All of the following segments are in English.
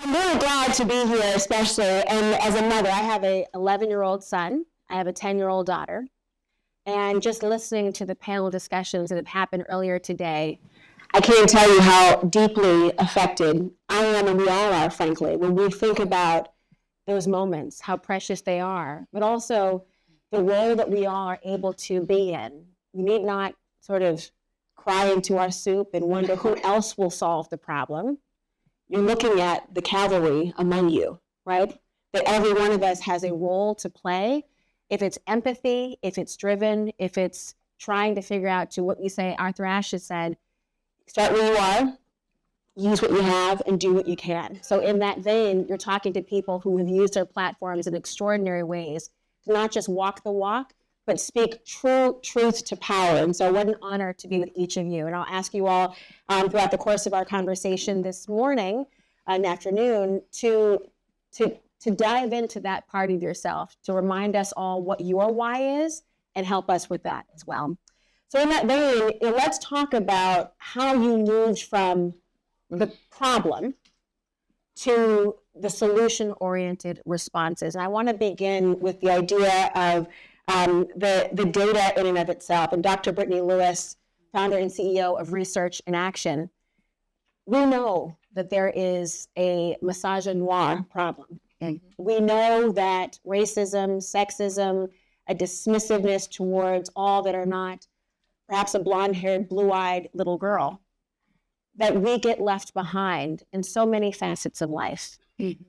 I'm really glad to be here, especially, and as a mother, I have a 11-year-old son, I have a 10-year-old daughter, and just listening to the panel discussions that have happened earlier today, I can't tell you how deeply affected I am, and we all are, frankly, when we think about those moments, how precious they are, but also the role that we all are able to be in. We need not sort of cry into our soup and wonder who else will solve the problem. You're looking at the cavalry among you, right? That every one of us has a role to play. If it's empathy, if it's driven, if it's trying to figure out, to what we say, Arthur Ashe has said, start where you are, use what you have, and do what you can. So in that vein, you're talking to people who have used their platforms in extraordinary ways to not just walk the walk, but speak true truth to power. And so what an honor to be with each of you. And I'll ask you all throughout the course of our conversation this morning and afternoon to dive into that part of yourself, to remind us all what your why is and help us with that as well. So in that vein, let's talk about how you moved from the problem to the solution-oriented responses. And I want to begin with the idea of the data in and of itself. And Dr. Brittany Lewis, founder and CEO of Research in Action, we know that there is a misogynoir problem. And we know that racism, sexism, a dismissiveness towards all that are not perhaps a blonde-haired, blue-eyed little girl, that we get left behind in so many facets of life.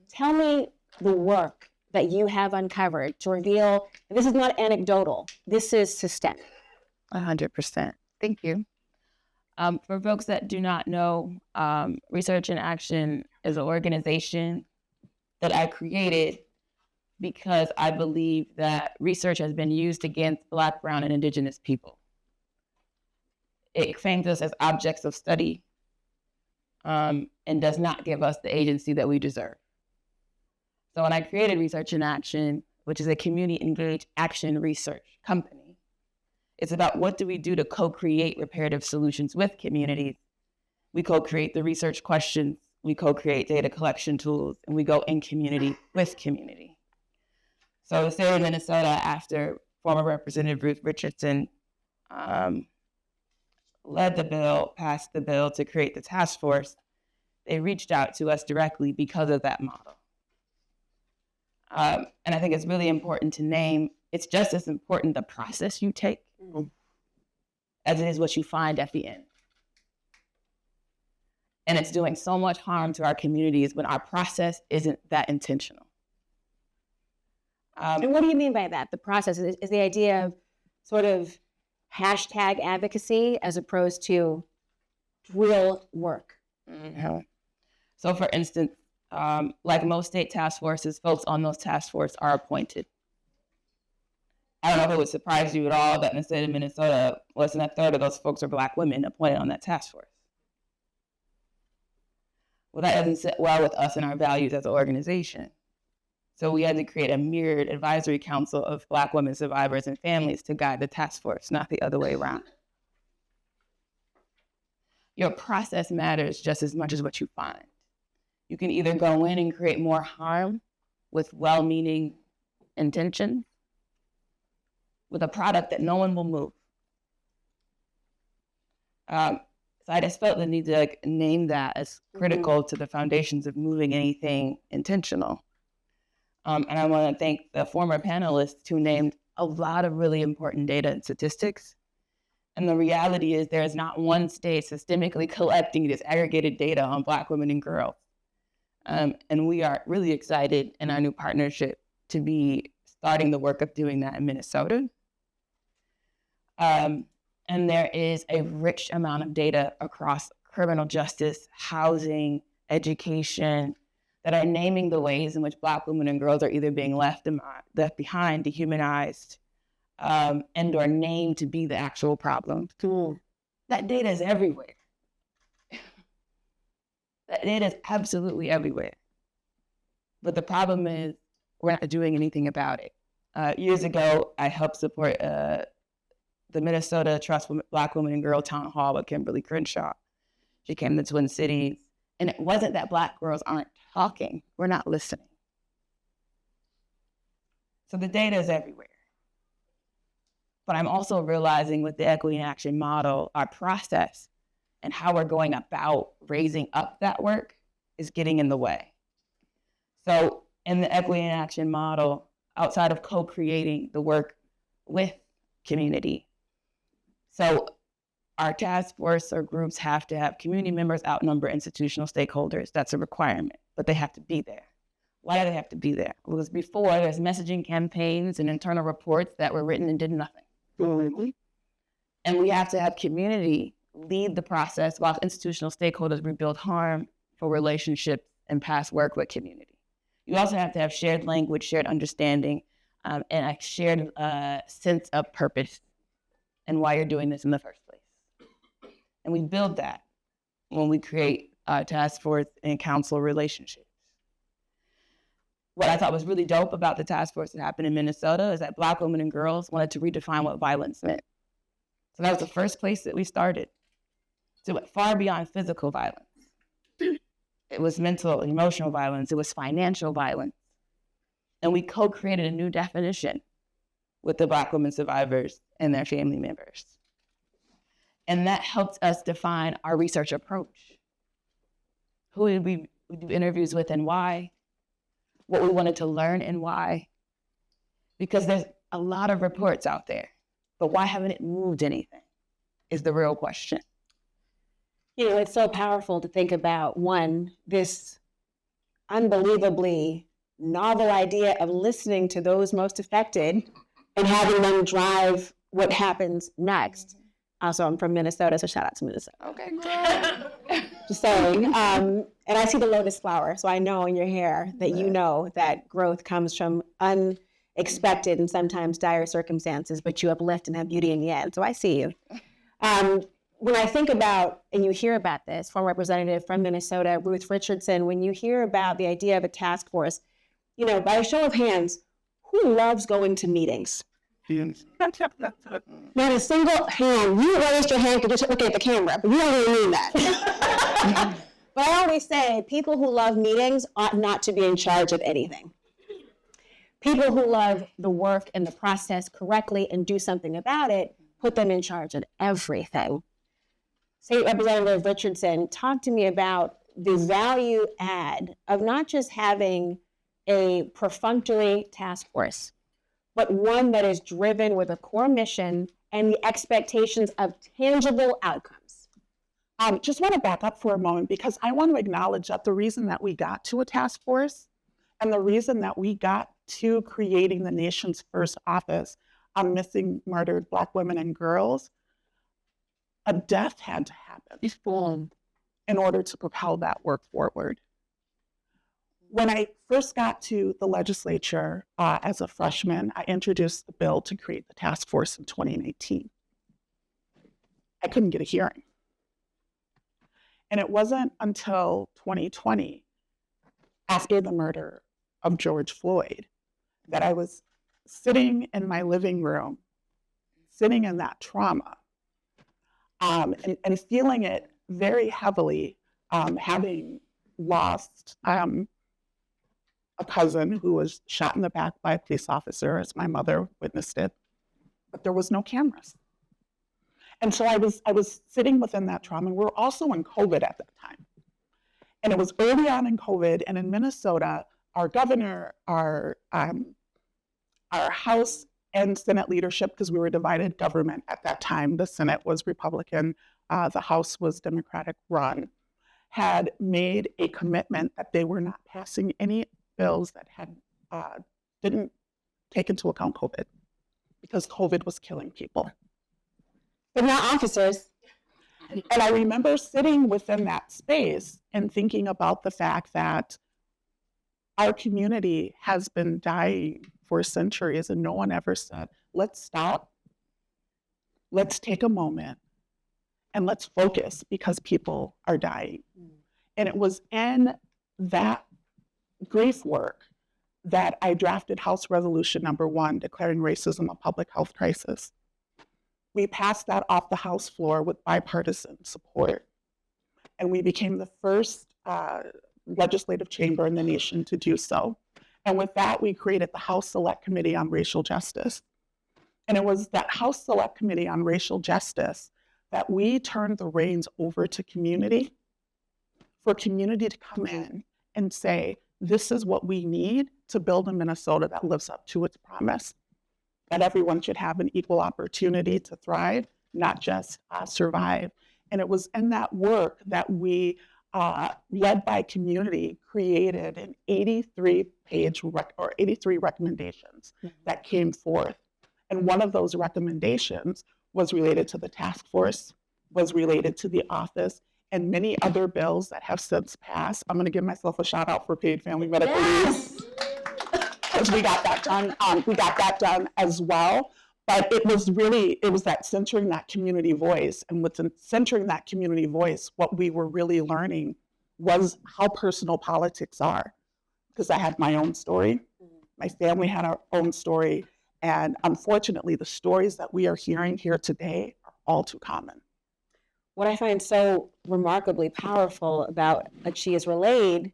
Tell me the work that you have uncovered to reveal, and this is not anecdotal, this is systemic. 100%. Thank you. For folks that do not know, Research in Action is an organization that I created because I believe that research has been used against Black, Brown, and Indigenous people. It frames us as objects of study and does not give us the agency that we deserve. So when I created Research in Action, which is a community engaged action research company, it's about what do we do to co-create reparative solutions with communities. We co-create the research questions, we co-create data collection tools, and we go in community with community. So the state of Minnesota, after former Representative Ruth Richardson led the bill, passed the bill to create the task force, they reached out to us directly because of that model. And I think it's really important to name, it's just as important the process you take as it is what you find at the end. And it's doing so much harm to our communities when our process isn't that intentional. And what do you mean by that? The process is the idea of sort of hashtag advocacy as opposed to real work. Mm-hmm. So for instance, like most state task forces, folks on those task forces are appointed. I don't know if it would surprise you at all that in the state of Minnesota, less than a third of those folks are Black women appointed on that task force. Well, that doesn't sit well with us and our values as an organization. So we had to create a mirrored advisory council of Black women survivors and families to guide the task force, not the other way around. Your process matters just as much as what you find. You can either go in and create more harm with well-meaning intention, with a product that no one will move. So I just felt the need to name that as critical to the foundations of moving anything intentional. And I want to thank the former panelists who named a lot of really important data and statistics. And the reality is there is not one state systemically collecting this aggregated data on Black women and girls. And we are really excited in our new partnership to be starting the work of doing that in Minnesota. And there is a rich amount of data across criminal justice, housing, education, that are naming the ways in which Black women and girls are either being left behind, dehumanized, and or named to be the actual problem. That data is everywhere. That data is absolutely everywhere. But the problem is we're not doing anything about it. Years ago, I helped support the Minnesota Trust Black Women and Girl Town Hall with Kimberly Crenshaw. She came to the Twin Cities And it wasn't that Black girls aren't talking, we're not listening. So the data is everywhere. But I'm also realizing with the equity in action model, our process and how we're going about raising up that work is getting in the way. So in the equity in action model, outside of co-creating the work with community, so our task force or groups have to have community members outnumber institutional stakeholders. That's a requirement, but they have to be there. Why do they have to be there? Because before, there's messaging campaigns and internal reports that were written and did nothing. Mm-hmm. And we have to have community lead the process while institutional stakeholders rebuild harm for relationships and past work with community. You also have to have shared language, shared understanding, and a shared sense of purpose and why you're doing this in the first place. And we build that when we create task force and council relationships. What I thought was really dope about the task force that happened in Minnesota is that Black women and girls wanted to redefine what violence meant. So that was the first place that we started. So it went far beyond physical violence. It was mental and emotional violence. It was financial violence. And we co-created a new definition with the Black women survivors and their family members. And that helped us define our research approach. Who did we do interviews with and why? What we wanted to learn and why. Because there's a lot of reports out there, but why haven't it moved anything is the real question. You know, it's so powerful to think about, one, this unbelievably novel idea of listening to those most affected and having them drive what happens next. Also, I'm from Minnesota, so shout out to Minnesota. Okay, girl. Just saying. And I see the lotus flower, so I know in your hair that you know that growth comes from unexpected and sometimes dire circumstances, but you uplift and have beauty in the end. So I see you. When I think about, and you hear about this, former representative from Minnesota, Ruth Richardson, when you hear about the idea of a task force, you know, by a show of hands, who loves going to meetings? Not a single hand. You raised your hand because you're looking at the camera, but you don't really mean that. But I always say people who love meetings ought not to be in charge of anything. People who love the work and the process correctly and do something about it, put them in charge of everything. State Representative Richardson, talk to me about the value add of not just having a perfunctory task force, but one that is driven with a core mission and the expectations of tangible outcomes. Just want to back up for a moment because I want to acknowledge that the reason that we got to a task force and the reason that we got to creating the nation's first office on missing murdered Black women and girls, a death had to happen in order to propel that work forward. When I first got to the legislature as a freshman, I introduced the bill to create the task force in 2018. I couldn't get a hearing. And it wasn't until 2020, after the murder of George Floyd, that I was sitting in my living room, sitting in that trauma, and feeling it very heavily, having lost a cousin who was shot in the back by a police officer, as my mother witnessed it, but there was no cameras. And so I was sitting within that trauma, and we were also in COVID at that time. And it was early on in COVID, and in Minnesota, our governor, our House and Senate leadership, because we were divided government at that time, the Senate was Republican, the House was Democratic run, had made a commitment that they were not passing any bills that had didn't take into account COVID, because COVID was killing people. But not officers. And I remember sitting within that space and thinking about the fact that our community has been dying for centuries and no one ever said, let's stop, let's take a moment, and let's focus because people are dying. And it was in that grief work that I drafted House Resolution number 1, declaring racism a public health crisis. We passed that off the House floor with bipartisan support. And we became the first legislative chamber in the nation to do so. And with that, we created the House Select Committee on Racial Justice. And it was that House Select Committee on Racial Justice that we turned the reins over to community, for community to come in and say, this is what we need to build a Minnesota that lives up to its promise, that everyone should have an equal opportunity to thrive, not just survive. And it was in that work that we, led by community, created an 83-page or 83 recommendations that came forth. And one of those recommendations was related to the task force, was related to the office, and many other bills that have since passed. I'm going to give myself a shout out for paid family medical leave, because we got that done. We got that done as well. But it was that centering that community voice. And with centering that community voice, what we were really learning was how personal politics are. Because I had my own story. My family had our own story. And unfortunately, the stories that we are hearing here today are all too common. What I find so remarkably powerful about A She Is Relayed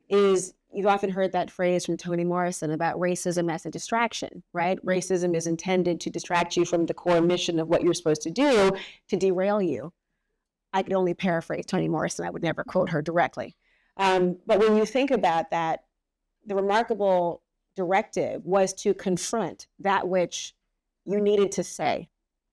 is you've often heard that phrase from Toni Morrison about racism as a distraction, right? Racism is intended to distract you from the core mission of what you're supposed to do, to derail you. I could only paraphrase Toni Morrison. I would never quote her directly. But when you think about that, the remarkable directive was to confront that which you needed to say,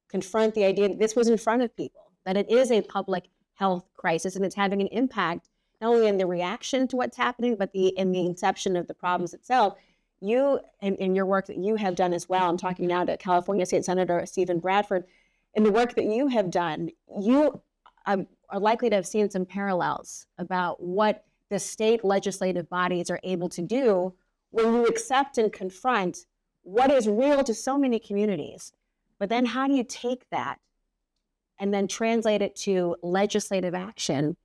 confront the idea that this was in front of people, that it is a public health crisis and it's having an impact not only in the reaction to what's happening, but in the inception of the problems itself. You, in your work that you have done as well, I'm talking now to California State Senator Stephen Bradford, in the work that you have done, you are likely to have seen some parallels about what the state legislative bodies are able to do when you accept and confront what is real to so many communities. But then how do you take that and then translate it to legislative action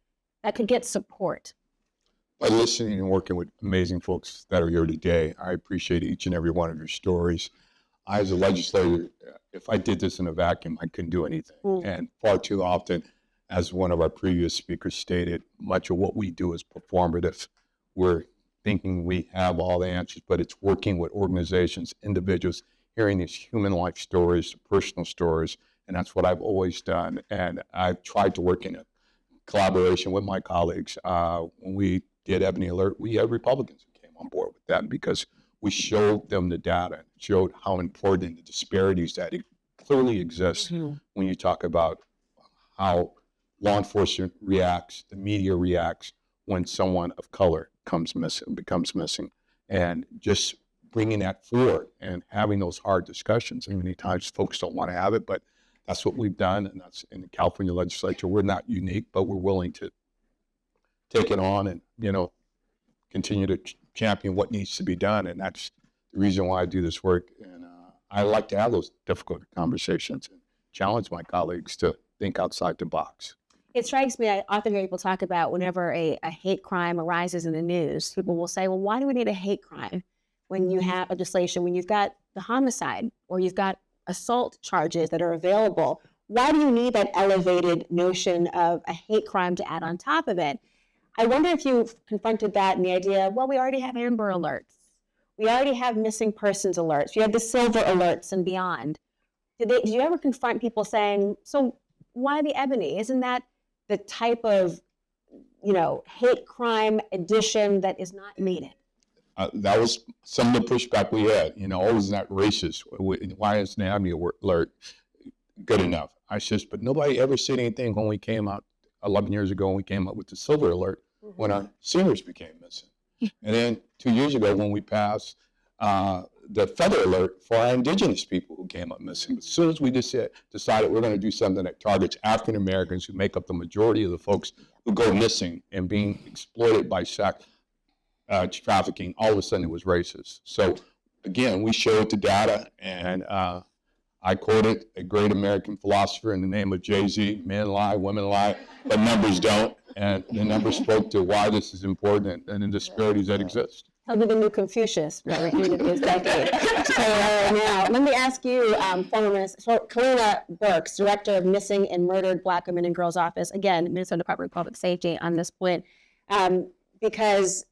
that could get support? By listening and working with amazing folks that are here today, I appreciate each and every one of your stories. I, as a legislator, if I did this in a vacuum, I couldn't do anything. And far too often, as one of our previous speakers stated, much of what we do is performative. We're thinking we have all the answers, but it's working with organizations, individuals, hearing these human life stories, personal stories, and that's what I've always done. And I've tried to work in a collaboration with my colleagues. When we did Ebony Alert, we had Republicans who came on board with that because we showed them the data, showed how important the disparities that it clearly exist when you talk about how law enforcement reacts, the media reacts when someone of color becomes missing, and just bringing that forward and having those hard discussions. And many times folks don't want to have it, but that's what we've done, and that's in the California legislature. We're not unique, but we're willing to take it on and, continue to champion what needs to be done. And that's the reason why I do this work. And I like to have those difficult conversations and challenge my colleagues to think outside the box. It strikes me, I often hear people talk about whenever a hate crime arises in the news, people will say, well, why do we need a hate crime when you have legislation, when you've got the homicide or you've got assault charges that are available? Why do you need that elevated notion of a hate crime to add on top of it? I wonder if you've confronted that in the idea, well, we already have Amber Alerts. We already have missing persons alerts. You have the silver alerts and beyond. Did you ever confront people saying, so why the Ebony? Isn't that the type of, hate crime addition that is not needed? That was some of the pushback we had. Oh, isn't that racist? Why isn't the Ebony Alert good enough? I says, but nobody ever said anything when we came out 11 years ago when we came up with the Silver Alert when our seniors became missing. And then 2 years ago when we passed the Feather Alert for our indigenous people who came up missing. As soon as we decided we're going to do something that targets African Americans who make up the majority of the folks who go missing and being exploited by trafficking, all of a sudden it was racist. So again, we showed the data, and I quoted a great American philosopher in the name of Jay-Z: men lie, women lie, but numbers don't. And the numbers spoke to why this is important and the disparities that exist. He'll be the new Confucius by the end of his decade. Now, let me ask you, former Minister Kaleena Burkes, Director of Missing and Murdered Black Women and Girls Office, again, Minnesota Department of Public Safety on this point. because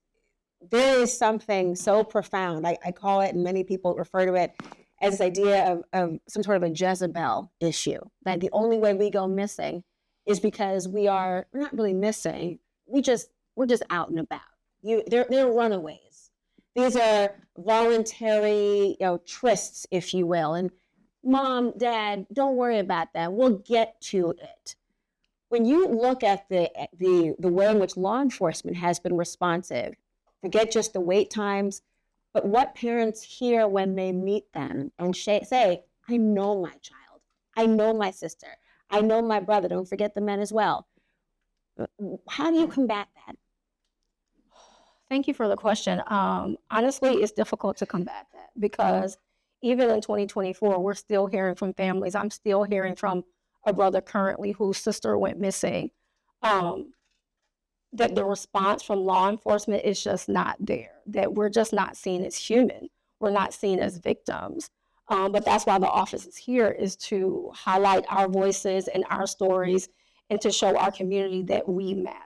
there is something so profound. I call it, and many people refer to it as this idea of some sort of a Jezebel issue, that the only way we go missing is because we're not really missing. We're just out and about. They're runaways. These are voluntary, trysts, if you will. And Mom, Dad, don't worry about that. We'll get to it. When you look at the way in which law enforcement has been responsive, forget just the wait times, but what parents hear when they meet them and say, I know my child, I know my sister, I know my brother, don't forget the men as well. How do you combat that? Thank you for the question. Honestly, it's difficult to combat that because even in 2024, we're still hearing from families. I'm still hearing from a brother currently whose sister went missing, that the response from law enforcement is just not there, that we're just not seen as human. We're not seen as victims. But that's why the office is here, is to highlight our voices and our stories and to show our community that we matter.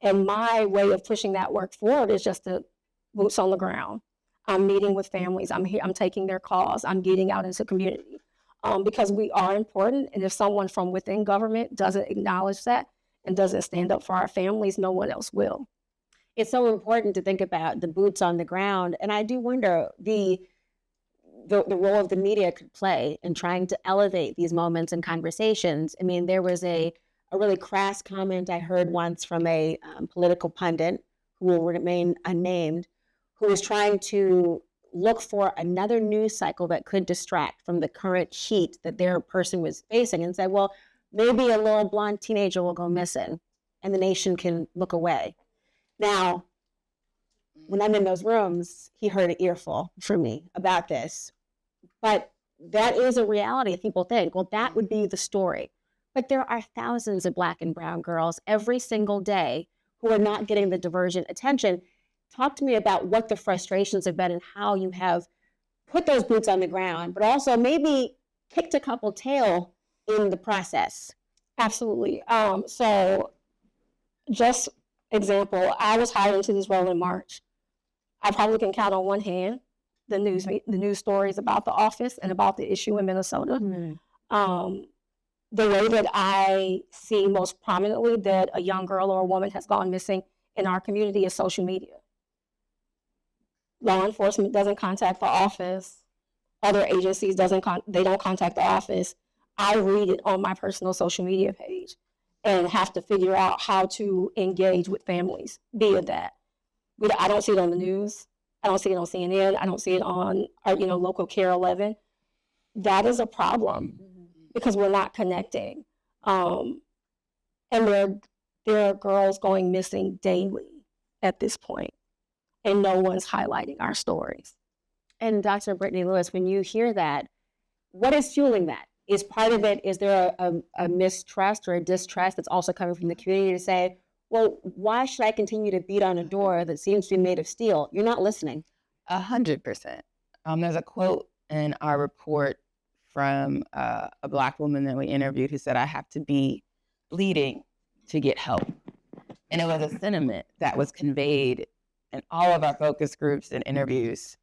And my way of pushing that work forward is just to boots on the ground. I'm meeting with families. I'm here. I'm taking their calls. I'm getting out into community because we are important. And if someone from within government doesn't acknowledge that and doesn't stand up for our families, no one else will. It's so important to think about the boots on the ground. And I do wonder the role of the media could play in trying to elevate these moments and conversations. I mean, there was a really crass comment I heard once from a political pundit who will remain unnamed, who was trying to look for another news cycle that could distract from the current heat that their person was facing, and said, well, maybe a little blonde teenager will go missing and the nation can look away. Now, when I'm in those rooms, he heard an earful from me about this. But that is a reality. People think, well, that would be the story. But there are thousands of Black and brown girls every single day who are not getting the divergent attention. Talk to me about what the frustrations have been and how you have put those boots on the ground, but also maybe kicked a couple tail in the process. Absolutely. So just example, I was hired into this role in March. I probably can count on one hand the news stories about the office and about the issue in Minnesota. Mm-hmm. The way that I see most prominently that a young girl or a woman has gone missing in our community is social media. Law enforcement doesn't contact the office. Other agencies don't contact the office. I read it on my personal social media page and have to figure out how to engage with families via that. I don't see it on the news. I don't see it on CNN. I don't see it on our, local Care 11. That is a problem because we're not connecting. And there are girls going missing daily at this point, and no one's highlighting our stories. And Dr. Brittany Lewis, when you hear that, what is fueling that? Is part of it, is there a mistrust or a distrust that's also coming from the community to say, well, why should I continue to beat on a door that seems to be made of steel? You're not listening. 100%. There's a quote in our report from a Black woman that we interviewed who said, I have to be bleeding to get help. And it was a sentiment that was conveyed in all of our focus groups and interviews.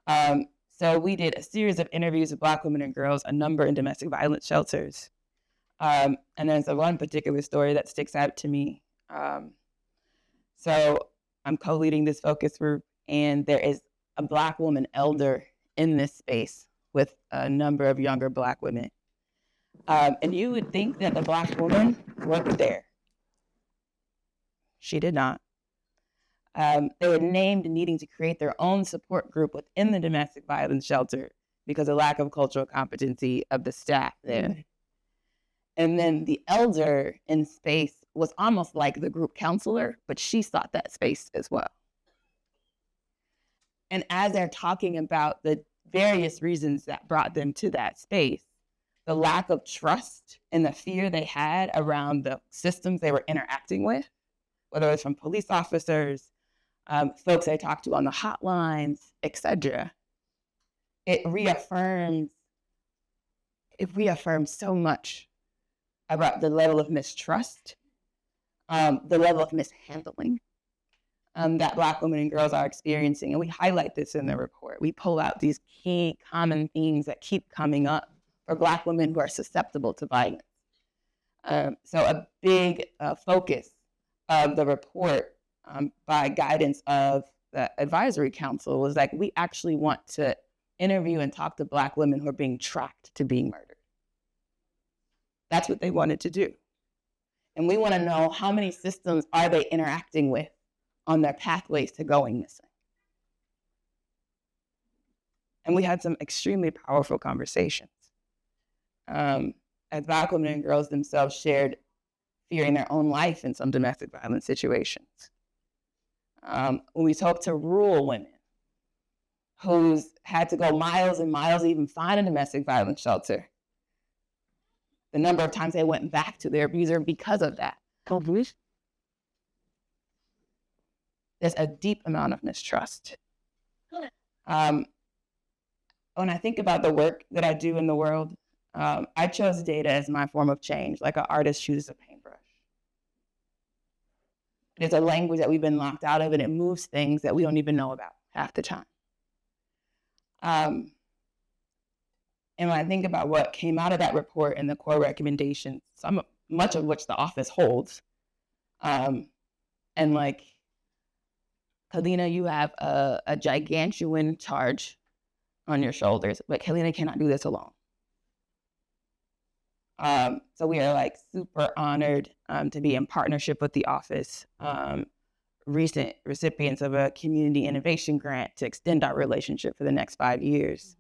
So we did a series of interviews with Black women and girls, a number in domestic violence shelters. And there's one particular story that sticks out to me. So I'm co-leading this focus group, and there is a Black woman elder in this space with a number of younger Black women. And you would think that the Black woman worked there. She did not. They were named needing to create their own support group within the domestic violence shelter because of lack of cultural competency of the staff there. Mm-hmm. And then the elder in space was almost like the group counselor, but she sought that space as well. And as they're talking about the various reasons that brought them to that space, the lack of trust and the fear they had around the systems they were interacting with, whether it was from police officers, folks they talked to on the hotlines, etc. It reaffirms so much about the level of mistrust the level of mishandling that Black women and girls are experiencing. And we highlight this in the report. We pull out these key common themes that keep coming up for Black women who are susceptible to violence. So a big focus of the report by guidance of the advisory council was like, we actually want to interview and talk to Black women who are being tracked to being murdered. That's what they wanted to do. And we want to know how many systems are they interacting with on their pathways to going missing. And we had some extremely powerful conversations. As Black women and girls themselves shared fearing their own life in some domestic violence situations. When we talked to rural women who's had to go miles and miles to even find a domestic violence shelter, the number of times they went back to their abuser because of that. There's a deep amount of mistrust. When I think about the work that I do in the world, I chose data as my form of change, like an artist chooses a paintbrush. It's a language that we've been locked out of, and it moves things that we don't even know about half the time. And when I think about what came out of that report and the core recommendations, much of which the office holds, and like, Kaleena, you have a gigantuan charge on your shoulders, but Kaleena cannot do this alone. So we are like super honored to be in partnership with the office, recent recipients of a community innovation grant to extend our relationship for the next 5 years,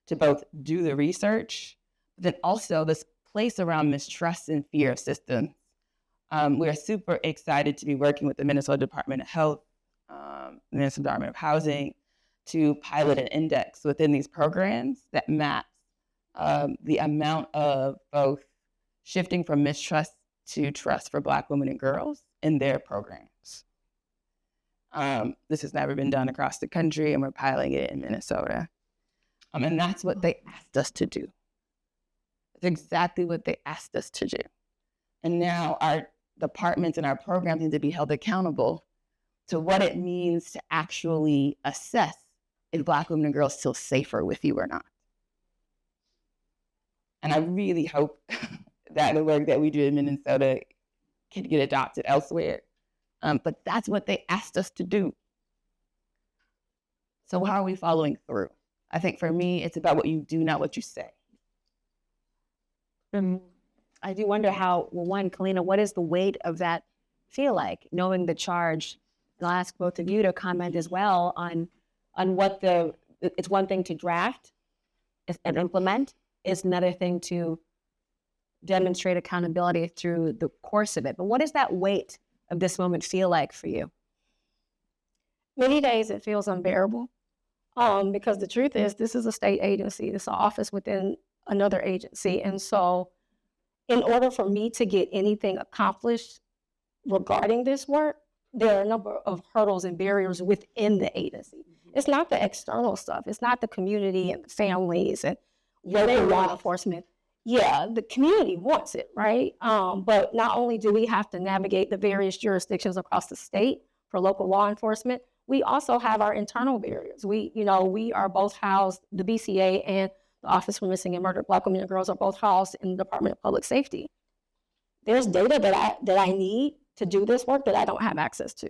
to both do the research, but then also this place around mistrust and fear of systems. We're super excited to be working with the Minnesota Department of Health, Minnesota Department of Housing, to pilot an index within these programs that maps the amount of both shifting from mistrust to trust for Black women and girls in their programs. This has never been done across the country, and we're piloting it in Minnesota. And that's what they asked us to do. It's exactly what they asked us to do. And now our departments and our programs need to be held accountable to what it means to actually assess if Black women and girls feel safer with you or not. And I really hope that the work that we do in Minnesota can get adopted elsewhere. But that's what they asked us to do. So how are we following through? I think for me, it's about what you do, not what you say. I do wonder how, well, one, Kaleena, what does the weight of that feel like, knowing the charge? And I'll ask both of you to comment as well on what it's one thing to draft and implement. It's another thing to demonstrate accountability through the course of it. But what does that weight of this moment feel like for you? Many days it feels unbearable because the truth is this is a state agency. This is an office within another agency. And so in order for me to get anything accomplished regarding this work, there are a number of hurdles and barriers within the agency. It's not the external stuff. It's not the community and the families and local law enforcement. Yeah, the community wants it, right? But not only do we have to navigate the various jurisdictions across the state for local law enforcement, we also have our internal barriers. We are both housed, the BCA and the Office for Missing and Murdered Black Women and Girls are both housed in the Department of Public Safety. There's data that I need to do this work that I don't have access to.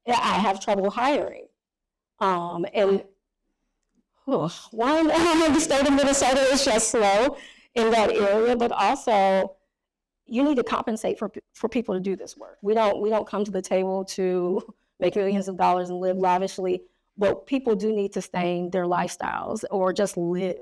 Yeah, I have trouble hiring. The state of Minnesota is just slow in that area, but also you need to compensate for people to do this work. We don't come to the table to make millions of dollars and live lavishly, but people do need to sustain their lifestyles or just live.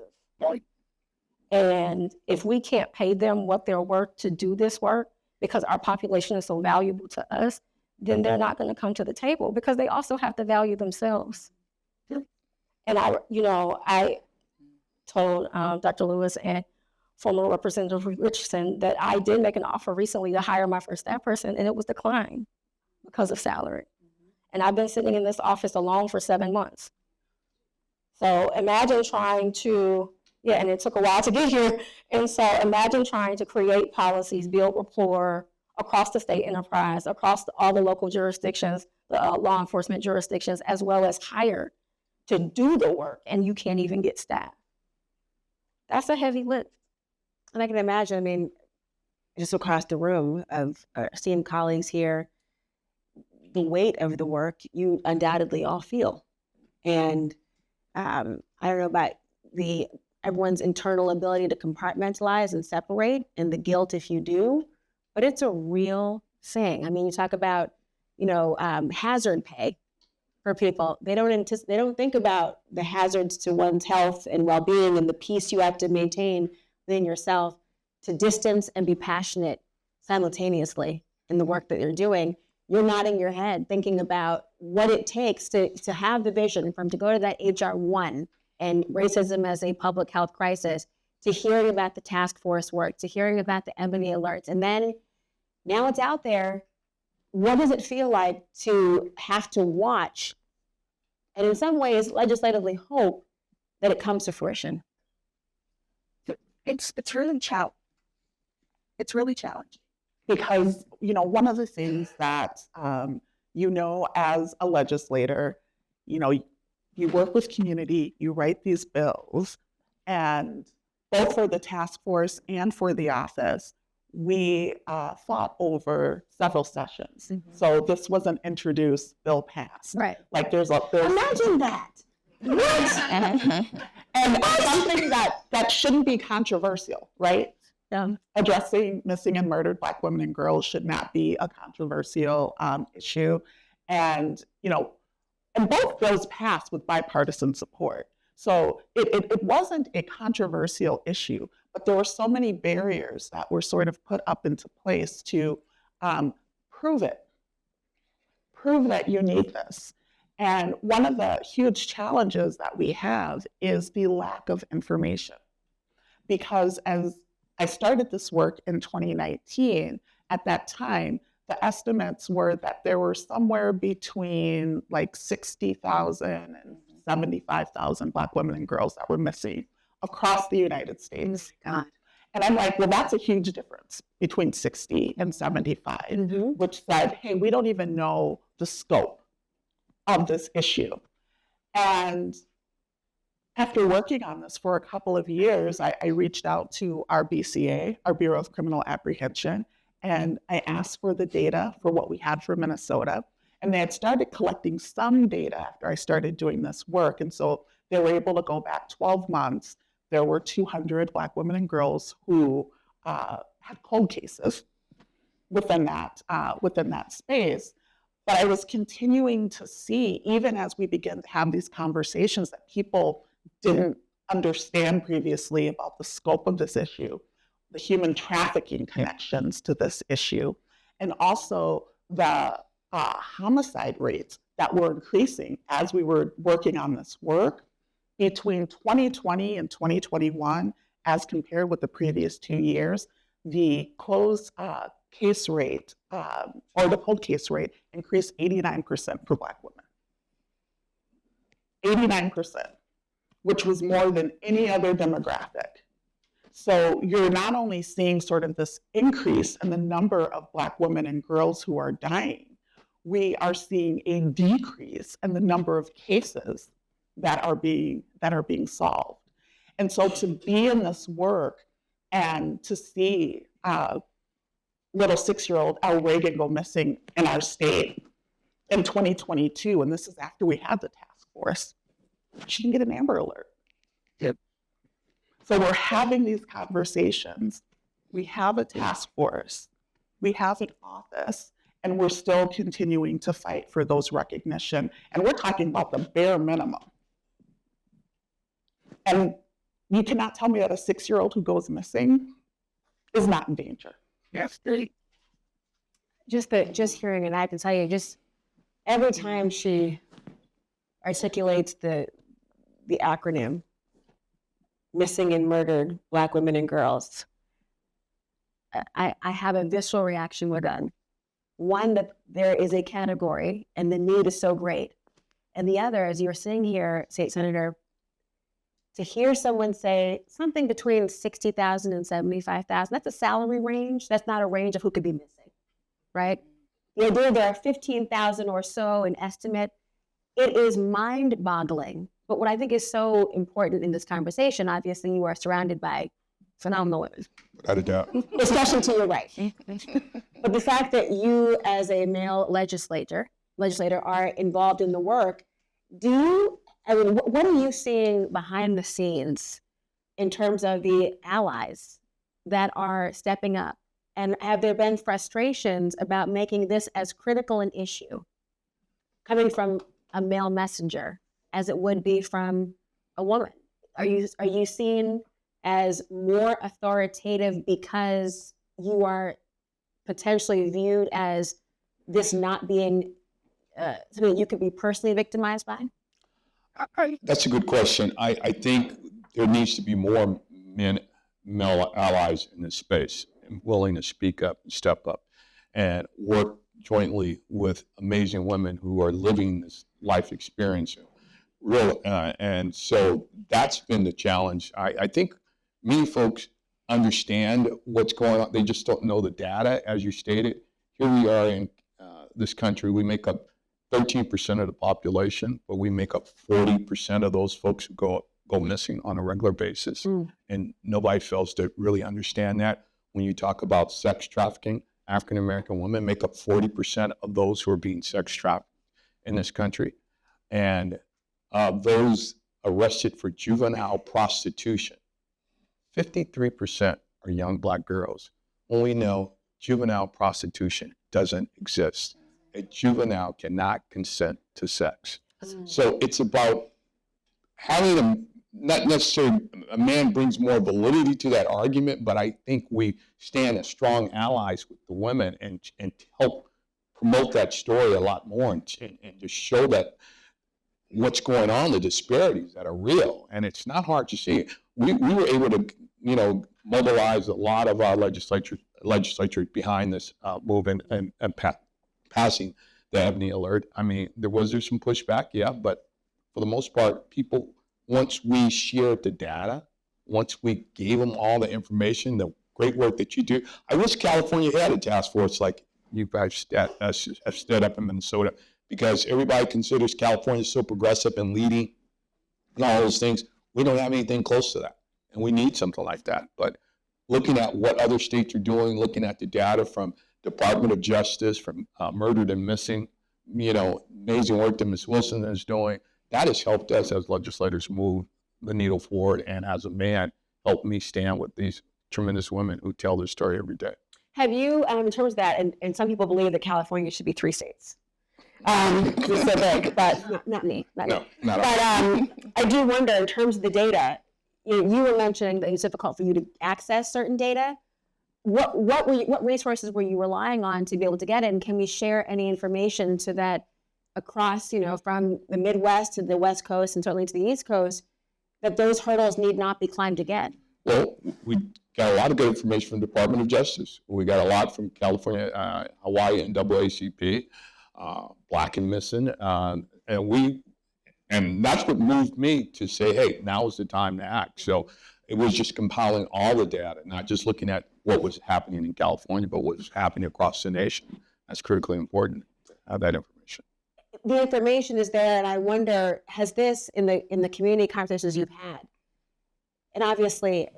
And if we can't pay them what they're worth to do this work because our population is so valuable to us, then they're not going to come to the table because they also have to value themselves. And I told Dr. Lewis and former Representative Richardson that I did make an offer recently to hire my first staff person, and it was declined because of salary. And I've been sitting in this office alone for 7 months. So imagine trying to Yeah, and it took a while to get here. And so imagine trying to create policies, build rapport across the state enterprise, across all the local jurisdictions, the law enforcement jurisdictions, as well as hire to do the work, and you can't even get staff. That's a heavy lift. And I can imagine, I mean, just across the room of esteemed colleagues here, the weight of the work you undoubtedly all feel. And I don't know about everyone's internal ability to compartmentalize and separate, and the guilt if you do, but it's a real thing. I mean, you talk about, hazard pay for people. They don't think about the hazards to one's health and well-being and the peace you have to maintain within yourself to distance and be passionate simultaneously in the work that you're doing. You're nodding your head thinking about what it takes to have the vision to go to that HR 1 and racism as a public health crisis, to hearing about the task force work, to hearing about the Ebony alerts. And then now it's out there. What does it feel like to have to watch and in some ways legislatively hope that it comes to fruition? It's really challenging. It's really challenging because, one of the things that, as a legislator, you work with community, you write these bills, and both for the task force and for the office, we fought over several sessions. Mm-hmm. So this wasn't introduced, bill passed. Right. Like there's imagine that. and something that shouldn't be controversial, right? Yeah. Addressing missing and murdered Black women and girls should not be a controversial issue. And, and both bills passed with bipartisan support. So it wasn't a controversial issue, but there were so many barriers that were sort of put up into place to prove that you need this. And one of the huge challenges that we have is the lack of information. Because as I started this work in 2019, at that time, the estimates were that there were somewhere between like 60,000 and 75,000 Black women and girls that were missing across the United States. God. And I'm like, well, that's a huge difference between 60 and 75, which said, hey, we don't even know the scope of this issue. And after working on this for a couple of years, I reached out to our BCA, our Bureau of Criminal Apprehension, and I asked for the data for what we had for Minnesota. And they had started collecting some data after I started doing this work. And so they were able to go back 12 months. There were 200 Black women and girls who had cold cases within that space. But I was continuing to see, even as we began to have these conversations, that people didn't understand previously about the scope of this issue, the human trafficking connections to this issue, and also the homicide rates that were increasing as we were working on this work between 2020 and 2021, as compared with the previous 2 years. The closed case rate, or the cold case rate, increased 89% for Black women. 89%, which was more than any other demographic. So you're not only seeing sort of this increase in the number of Black women and girls who are dying, we are seeing a decrease in the number of cases that are being solved. And so to be in this work and to see little 6-year-old Elle Reagan go missing in our state in 2022, and this is after we had the task force, she didn't get an Amber Alert. Yep. So we're having these conversations. We have a task force. We have an office. And we're still continuing to fight for those recognition. And we're talking about the bare minimum. And you cannot tell me that a 6-year-old who goes missing is not in danger. Yes. Just hearing it, I can tell you, just every time she articulates the acronym, missing and murdered Black women and girls, I have a visceral reaction with that. One, that there is a category and the need is so great. And the other, as you were saying here, State Senator, to hear someone say something between 60,000 and 75,000, that's a salary range. That's not a range of who could be missing, right? The idea there are 15,000 or so an estimate, it is mind-boggling. But what I think is so important in this conversation, obviously you are surrounded by phenomenal women. Without a doubt. Especially to your right. But the fact that you as a male legislator are involved in the work, what are you seeing behind the scenes in terms of the allies that are stepping up? And have there been frustrations about making this as critical an issue coming from a male messenger as it would be from a woman? Are you seen as more authoritative because you are potentially viewed as this not being something you could be personally victimized by? That's a good question. I think there needs to be more male allies in this space and willing to speak up and step up and work jointly with amazing women who are living this life experience. And so that's been the challenge. I think many folks understand what's going on. They just don't know the data, as you stated. Here we are in this country. We make up 13% of the population, but we make up 40% of those folks who go missing on a regular basis. And nobody fails to really understand that. When you talk about sex trafficking, African-American women make up 40% of those who are being sex trafficked in this country. And those arrested for juvenile prostitution, 53% are young Black girls. When we know juvenile prostitution doesn't exist. A juvenile cannot consent to sex. So it's about having not necessarily, a man brings more validity to that argument, but I think we stand as strong allies with the women and help promote that story a lot more and just show that what's going on, the disparities that are real. And it's not hard to see. We were able to, mobilize a lot of our legislature behind this movement and passing the Ebony Alert. I mean, there's some pushback, yeah, but for the most part, people, once we shared the data, once we gave them all the information, the great work that you do. I wish California had a task force like you guys have stood up in Minnesota, because everybody considers California so progressive and leading and all those things. We don't have anything close to that, and we need something like that. But looking at what other states are doing, looking at the data from Department of Justice, from Murdered and Missing, amazing work that Ms. Wilson is doing, that has helped us as legislators move the needle forward, and as a man, helped me stand with these tremendous women who tell their story every day. Have you, in terms of that, and some people believe that California should be 3 states. Just so big, but not me. Not me. Not but I do wonder, in terms of the data, you were mentioning that it's difficult for you to access certain data. What resources were you relying on to be able to get it? And can we share any information so that across, from the Midwest to the West Coast and certainly to the East Coast, that those hurdles need not be climbed again? Well, we got a lot of good information from the Department of Justice. We got a lot from California, Hawaii, and NAACP, Black and Missing, and that's what moved me to say, hey, now is the time to act. So it was just compiling all the data, not just looking at what was happening in California, but what was happening across the nation. That's critically important to have that information. The information is there, and I wonder, has this, in the community conversations you've had, and obviously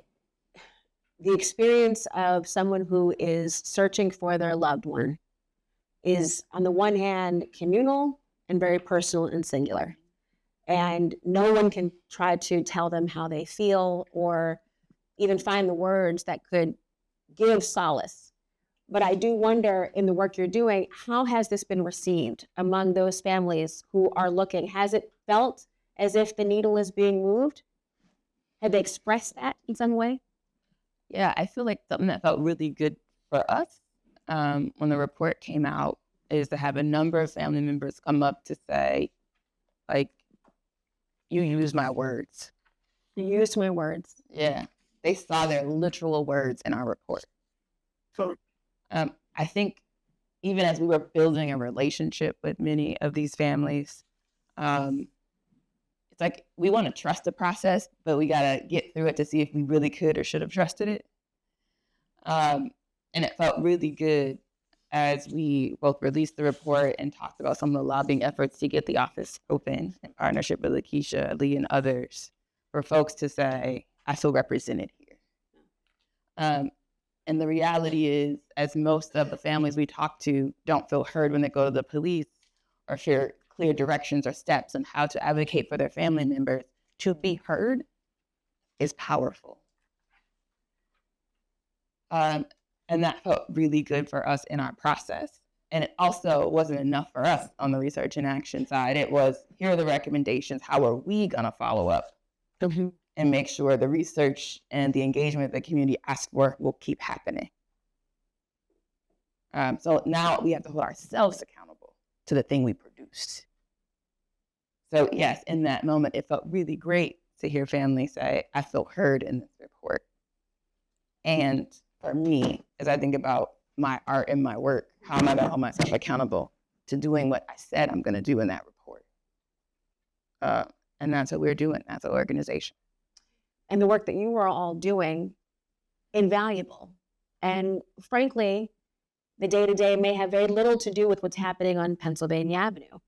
the experience of someone who is searching for their loved one is, on the one hand, communal and very personal and singular. And no one can try to tell them how they feel or even find the words that could give solace. But I do wonder, in the work you're doing, how has this been received among those families who are looking? Has it felt as if the needle is being moved? Have they expressed that in some way? Yeah, I feel like something that felt really good for us when the report came out is to have a number of family members come up to say, like, you used my words. You used my words. Yeah, they saw their literal words in our report. So I think even as we were building a relationship with many of these families, it's it's like we want to trust the process, but we got to get through it to see if we really could or should have trusted it. And it felt really good as we both released the report and talked about some of the lobbying efforts to get the office open in partnership with Lakeisha, Lee, and others, for folks to say, I feel represented here. And the reality is, as most of the families we talk to don't feel heard when they go to the police or hear clear directions or steps on how to advocate for their family members, to be heard is powerful. And that felt really good for us in our process. And it also wasn't enough for us on the research and action side. It was, here are the recommendations. How are we going to follow up and make sure the research and the engagement the community asked for will keep happening? So now we have to hold ourselves accountable to the thing we produced. So yes, in that moment, it felt really great to hear families say, I feel heard in this report. And for me, as I think about my art and my work, how am I going to hold myself accountable to doing what I said I'm going to do in that report? And that's what we're doing as an organization. And the work that you were all doing, invaluable. And frankly, the day-to-day may have very little to do with what's happening on Pennsylvania Avenue.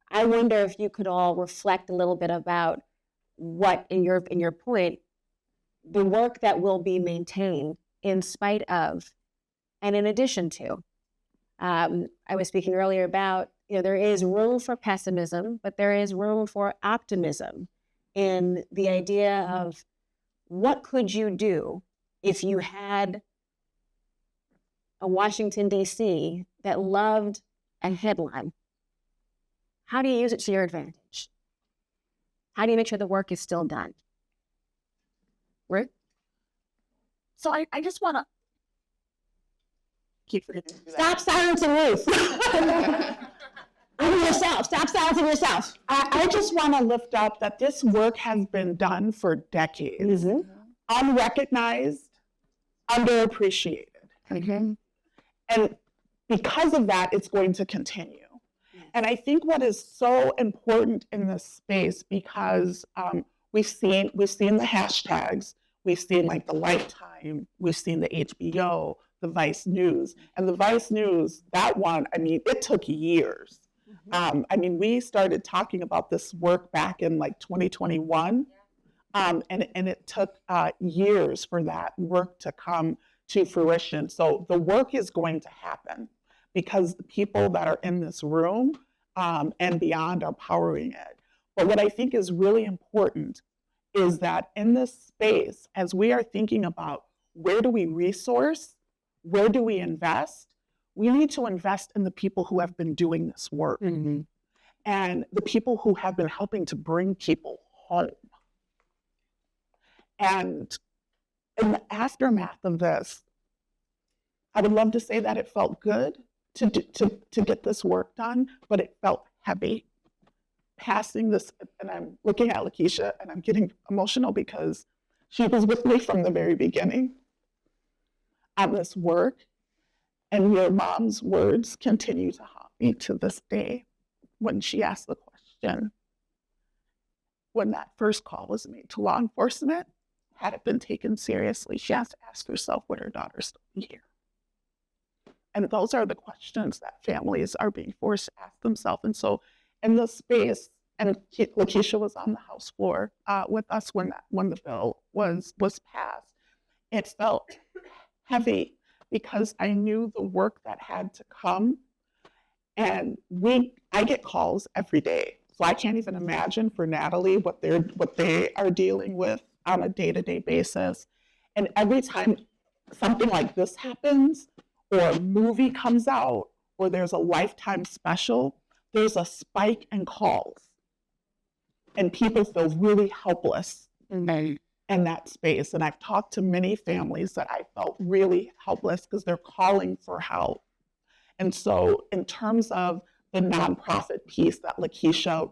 I wonder if you could all reflect a little bit about what, in your point, the work that will be maintained in spite of, and in addition to. I was speaking earlier about, there is room for pessimism, but there is room for optimism in the idea of what could you do if you had a Washington, D.C. that loved a headline? How do you use it to your advantage? How do you make sure the work is still done? Ruth? So I just want to keep forgetting to do Stop that. silencing Ruth. Even yourself. Stop silencing yourself. I just want to lift up that this work has been done for decades, unrecognized, underappreciated. And because of that, it's going to continue. And I think what is so important in this space, because we've seen the hashtags, we've seen like the Lifetime, we've seen the HBO, the Vice News, and the Vice News, that one, I mean, it took years. I mean, we started talking about this work back in like 2021, and it took years for that work to come to fruition. So the work is going to happen because the people that are in this room and beyond are powering it. But what I think is really important is that in this space, as we are thinking about where do we resource, where do we invest, we need to invest in the people who have been doing this work and the people who have been helping to bring people home. And in the aftermath of this, I would love to say that it felt good to get this work done, but it felt heavy. Passing this, and I'm looking at Lakeisha and I'm getting emotional because she was with me from the very beginning on this work. And your mom's words continue to haunt me to this day when she asked the question, when that first call was made to law enforcement, had it been taken seriously, she has to ask herself, would her daughter still be here? And those are the questions that families are being forced to ask themselves. And so in this space, and Lakeisha was on the House floor with us when the bill was passed, it felt heavy because I knew the work that had to come. And I get calls every day. So I can't even imagine for Natalie what they are dealing with on a day-to-day basis. And every time something like this happens, or a movie comes out, or there's a Lifetime special, there's a spike in calls. And people feel really helpless in that space. And I've talked to many families that I felt really helpless because they're calling for help. And so in terms of the nonprofit piece that Lakeisha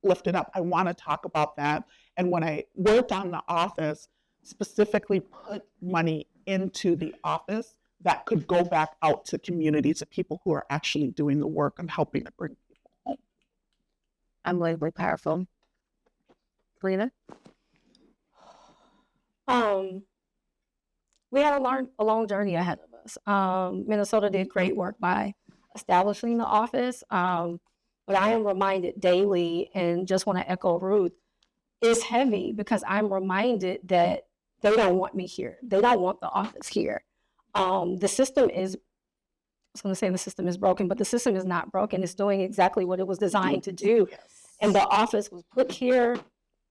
lifted up, I want to talk about that. And when I worked on the office, specifically put money into the office that could go back out to communities of people who are actually doing the work and helping to bring people home. unbelievably powerful. Kaleena? We had a long journey ahead of us. Minnesota did great work by establishing the office, but I am reminded daily, and just want to echo Ruth, it's heavy because I'm reminded that they don't want me here. They don't want the office here. The system is, I was going to say the system is broken, but the system is not broken. It's doing exactly what it was designed to do. And the office was put here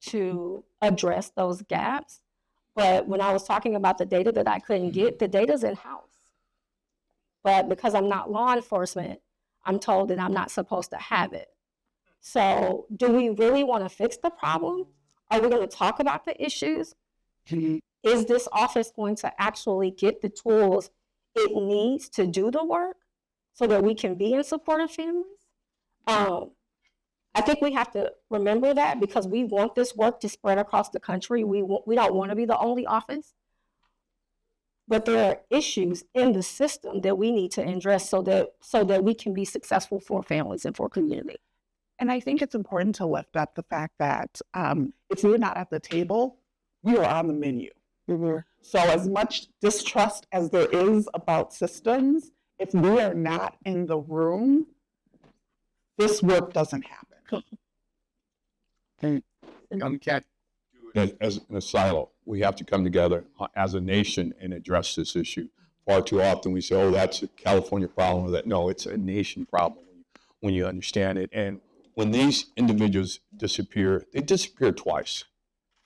to address those gaps. But when I was talking about the data that I couldn't get, the data's in-house. But because I'm not law enforcement, I'm told that I'm not supposed to have it. So do we really want to fix the problem? Are we going to talk about the issues? Is this office going to actually get the tools it needs to do the work so that we can be in support of families? I think we have to remember that because we want this work to spread across the country. We don't want to be the only office. But there are issues in the system that we need to address so that we can be successful for families and for community. And I think it's important to lift up the fact that if we're not at the table, we are on the menu. So as much distrust as there is about systems, if we are not in the room, this work doesn't happen. You can't do it as in a silo. We have to come together as a nation and address this issue. Far too often we say, oh, that's a California problem, or that. No, it's a nation problem when you understand it. And when these individuals disappear, they disappear twice.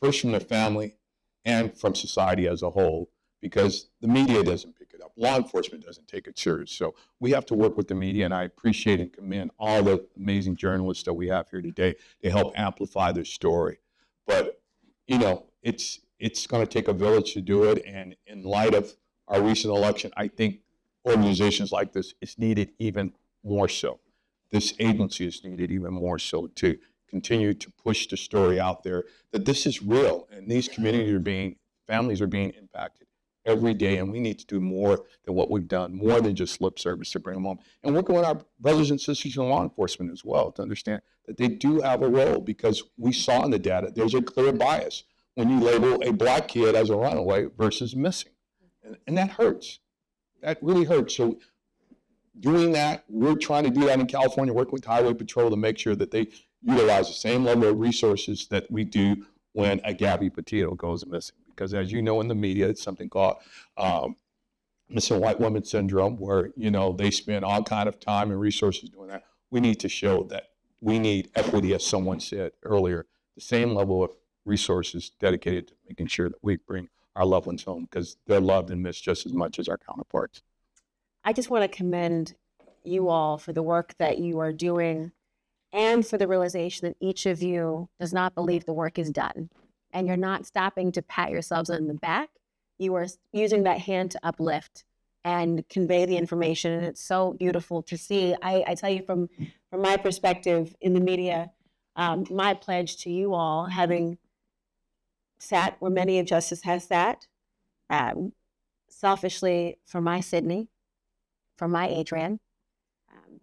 First from their family and from society as a whole, because the media doesn't pick it up. Law enforcement doesn't take it serious. So we have to work with the media, and I appreciate and commend all the amazing journalists that we have here today to help amplify this story. But, you know, it's going to take a village to do it, and in light of our recent election, I think organizations like this is needed even more so. This agency is needed even more so to continue to push the story out there that this is real, and these families are being impacted every day, and we need to do more than what we've done, more than just lip service to bring them home. And working with our brothers and sisters in law enforcement as well to understand that they do have a role, because we saw in the data there's a clear bias when you label a black kid as a runaway versus missing. And that hurts. That really hurts. So doing that, we're trying to do that in California, working with Highway Patrol to make sure that they utilize the same level of resources that we do when a Gabby Petito goes missing. Because as you know, in the media, it's something called missing white woman syndrome, where, you know, they spend all kind of time and resources doing that. We need to show that we need equity, as someone said earlier, the same level of resources dedicated to making sure that we bring our loved ones home, because they're loved and missed just as much as our counterparts. I just want to commend you all for the work that you are doing, and for the realization that each of you does not believe the work is done. And you're not stopping to pat yourselves on the back. You are using that hand to uplift and convey the information. And it's so beautiful to see. I tell you from my perspective in the media, my pledge to you all, having sat where many of Justice has sat, selfishly for my Sydney, for my Adrian,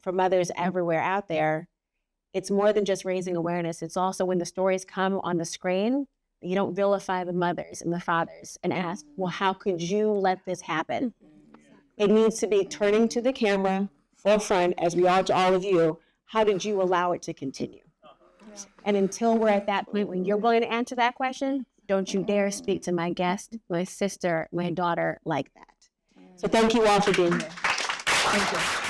for mothers everywhere out there, it's more than just raising awareness. It's also when the stories come on the screen, you don't vilify the mothers and the fathers and ask, well, how could you let this happen? It needs to be turning to the camera, forefront, as we are to all of you. How did you allow it to continue? And until we're at that point when you're willing to answer that question, don't you dare speak to my guest, my sister, my daughter like that. So thank you all for being here. Thank you.